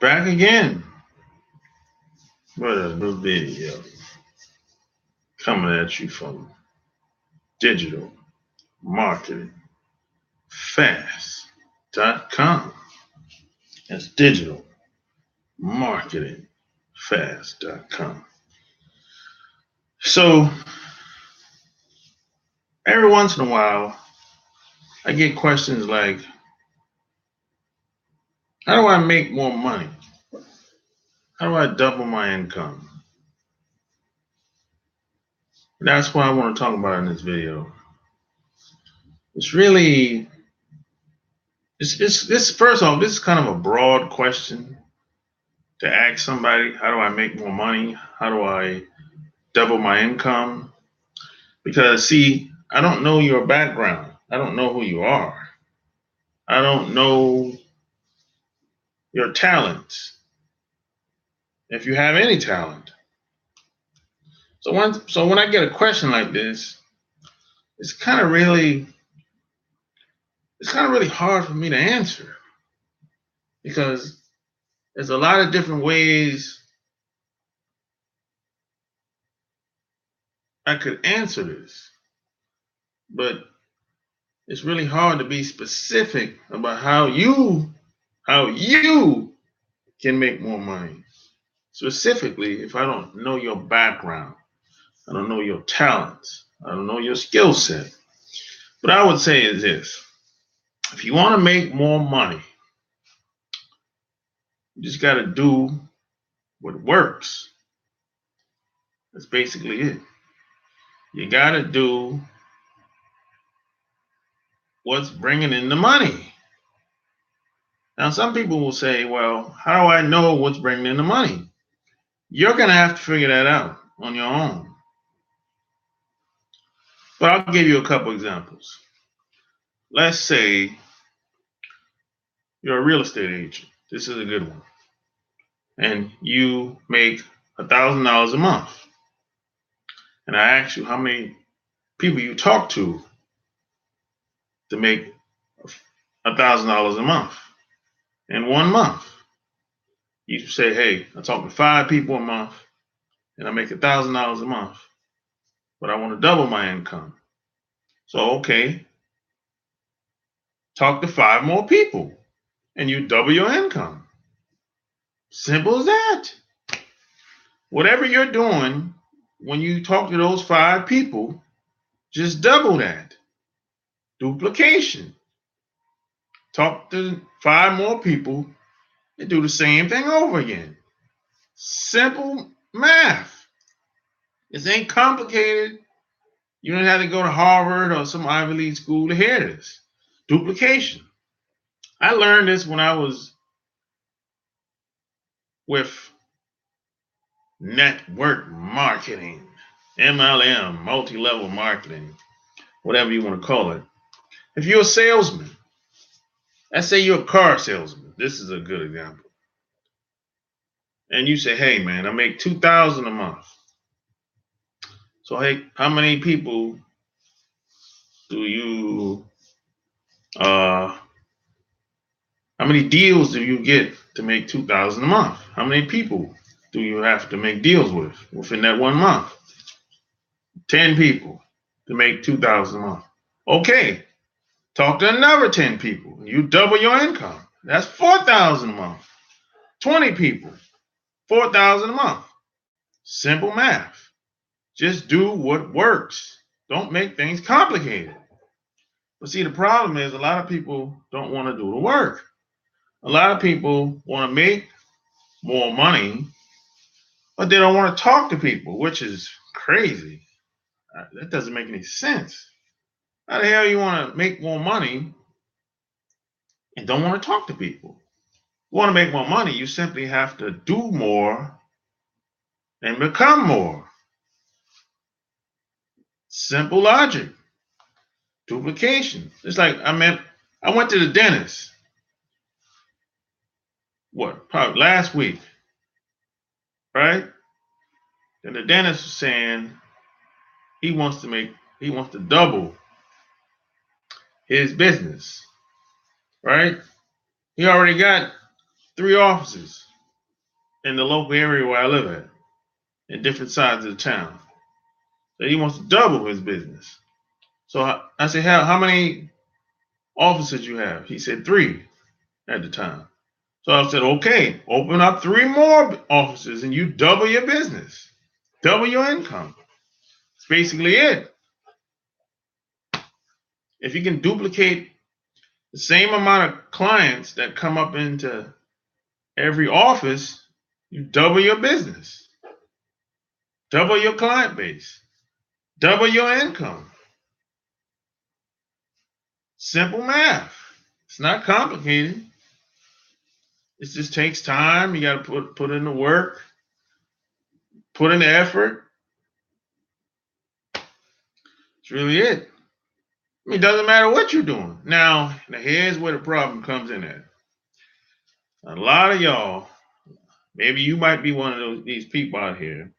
Back again with a new video coming at you from digital marketing fast.com. That's digital marketing fast.com. So every once in a while, I get questions like, how do I make more money? How do I double my income? That's what I want to talk about in this video. It's really, it's first off, this is kind of a broad question to ask somebody. How do I make more money? How do I double my income? Because, see, I don't know your background. I don't know who you are. I don't know your talents, if you have any talent. So when I get a question like this, it's kind of really hard for me to answer, because there's a lot of different ways I could answer this, but it's really hard to be specific about how you can make more money. Specifically, if I don't know your background, I don't know your talents, I don't know your skill set. What I would say is this: if you want to make more money, you just got to do what works. That's basically it. You got to do what's bringing in the money. Now, some people will say, well, how do I know what's bringing in the money? You're going to have to figure that out on your own. But I'll give you a couple examples. Let's say you're a real estate agent. This is a good one. And you make $1,000 a month. And I ask you how many people you talk to make $1,000 a month in 1 month. You say, hey, I talk to 5 people a month and I make $1,000 a month, but I want to double my income. So, okay, talk to 5 more people and you double your income. Simple as that. Whatever you're doing, when you talk to those 5 people, just double that. Duplication. Talk to 5 more people and do the same thing over again. Simple math. This ain't complicated. You don't have to go to Harvard or some Ivy League school to hear this. Duplication. I learned this when I was with network marketing, MLM, multi-level marketing, whatever you want to call it. If you're a salesman, let's say you're a car salesman. This is a good example. And you say, hey, man, I make $2,000 a month. So, hey, how many people do you, how many deals do you get to make $2,000 a month? How many people do you have to make deals with within that 1 month? 10 people to make $2,000 a month. Okay, talk to another 10 people. You double your income. That's $4,000 a month. 20 people, $4,000 a month. Simple math. Just do what works. Don't make things complicated. But see, the problem is a lot of people don't want to do the work. A lot of people want to make more money, but they don't want to talk to people, which is crazy. That doesn't make any sense. How the hell you want to make more money and don't want to talk to people? You want to make more money, you simply have to do more and become more. Simple logic. Duplication. It's like I went to the dentist. Probably last week, right? And the dentist was saying he wants to double his business, right? He already got 3 offices. in the local area where I live at, in different sides of the town. So he wants to double his business. So I said, how many offices you have? He said 3 at the time. So I said, okay, open up 3 more offices and you double your business, double your income. That's basically it. If you can duplicate the same amount of clients that come up into every office, you double your business, double your client base, double your income. Simple math. It's not complicated. It just takes time. You got to put in the work, put in the effort. That's really it. I mean, it doesn't matter what you're doing. Now here's where the problem comes in at. A lot of y'all, maybe you might be one of these people out here.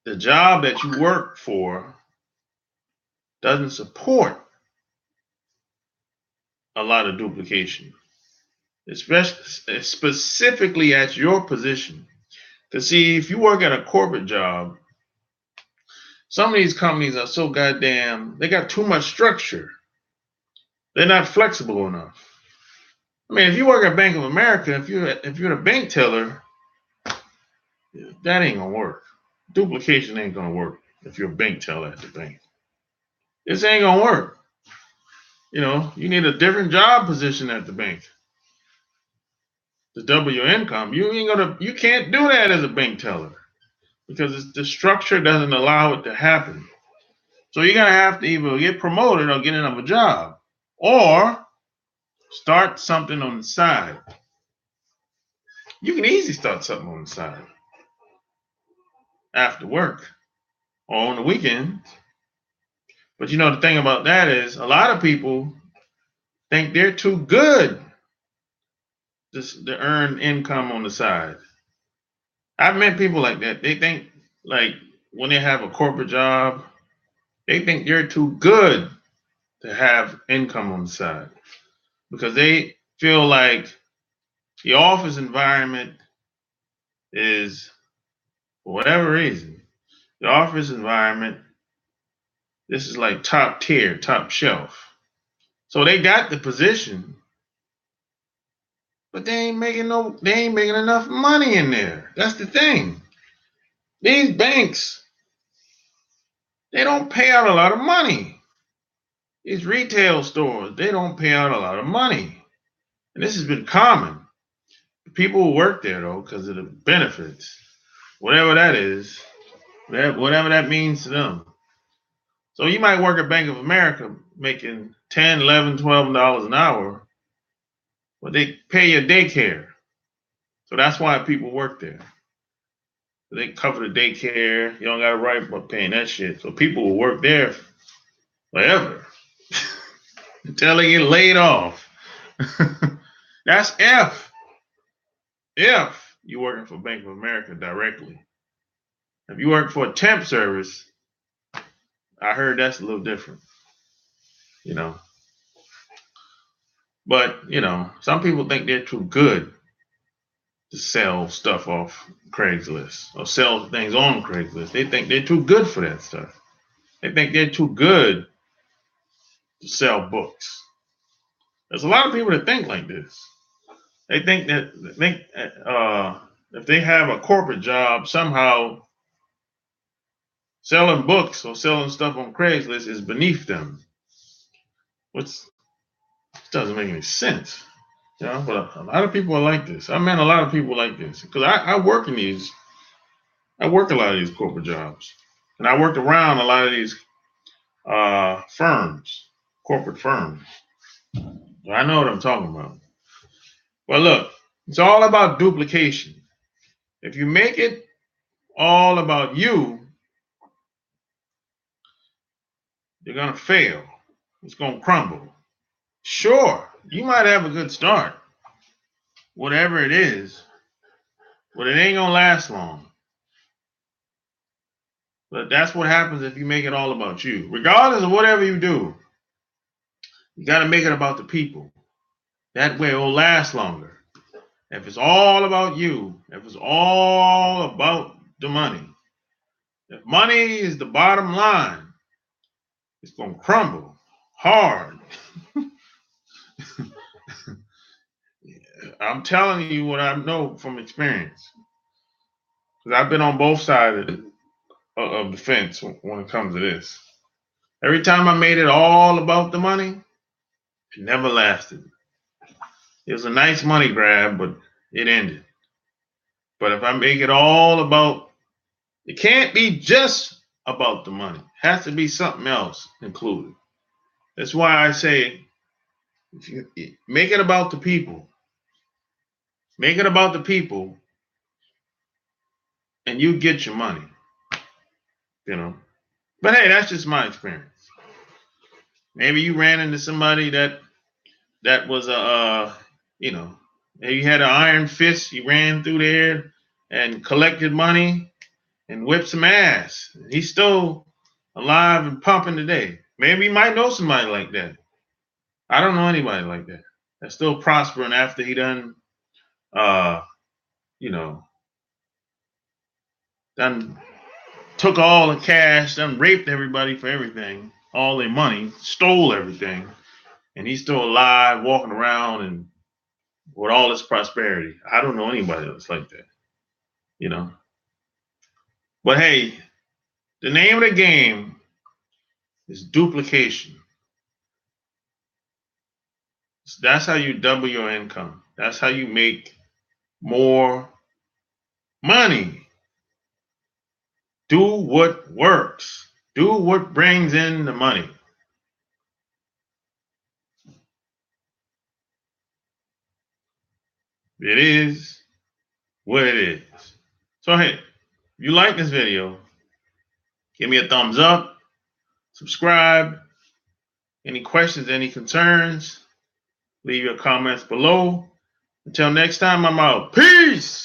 The job that you work for doesn't support a lot of duplication, especially specifically at your position. To see, if you work at a corporate job, some of these companies are so goddamn, they got too much structure. They're not flexible enough. I mean, if you work at Bank of America, if you're a bank teller, that ain't gonna work. Duplication ain't gonna work if you're a bank teller at the bank. This ain't gonna work. You know, you need a different job position at the bank to double your income. You can't do that as a bank teller because the structure doesn't allow it to happen. So you're gonna have to either get promoted or get another job, or start something on the side. You can easily start something on the side after work or on the weekends. But you know, the thing about that is a lot of people think they're too good to earn income on the side. I've met people like that. They think, like, when they have a corporate job, they think they're too good to have income on the side because they feel like the office environment is, for whatever reason, the office environment, this is like top tier, top shelf. So they got the position, but they ain't making enough money in there. That's the thing. These banks, they don't pay out a lot of money. These retail stores, they don't pay out a lot of money. And this has been common. People who work there, though, because of the benefits, whatever that is, whatever that means to them. So you might work at Bank of America making $10, $11, $12 an hour, but they pay your daycare. So that's why people work there. They cover the daycare. You don't got to worry about paying that shit. So people will work there forever until they get laid off. That's if you're working for Bank of America directly. If you work for a temp service, I heard that's a little different, you know. But, you know, some people think they're too good to sell stuff off Craigslist or sell things on Craigslist. They think they're too good for that stuff. They think they're too good to sell books. There's a lot of people that think like this. They think that if they have a corporate job, somehow selling books or selling stuff on Craigslist is beneath them, which doesn't make any sense. You know, but a lot of people are like this. I met a lot of people like this because I work a lot of these corporate jobs, and I worked around a lot of these firms, corporate firms. So I know what I'm talking about. Well, look, it's all about duplication. If you make it all about you, you're gonna fail. It's gonna crumble. Sure, you might have a good start, whatever it is, but it ain't gonna last long. But that's what happens if you make it all about you. Regardless of whatever you do, you got to make it about the people. That way it'll last longer. If it's all about you, if it's all about the money, if money is the bottom line, it's going to crumble hard. I'm telling you what I know from experience. Because I've been on both sides of the fence when it comes to this. Every time I made it all about the money, it never lasted. It was a nice money grab, but it ended. But if I make it all about, it can't be just about the money. It has to be something else included. That's why I say, if you make it about the people, make it about the people, and you get your money. You know. But hey, that's just my experience. Maybe you ran into somebody that was you know, maybe you had an iron fist. You ran through there and collected money and whipped some ass. He's still alive and pumping today. Maybe you might know somebody like that. I don't know anybody like that. That's still prospering after he done, you know, done took all the cash, done raped everybody for everything, all their money, stole everything, and he's still alive, walking around and with all this prosperity. I don't know anybody else like that, you know. But hey, the name of the game is duplication. That's how you double your income. That's how you make more money. Do what works. Do what brings in the money. It is what it is. So hey, if you like this video, give me a thumbs up, subscribe. Any questions, any concerns, leave your comments below. Until next time, I'm out. Peace!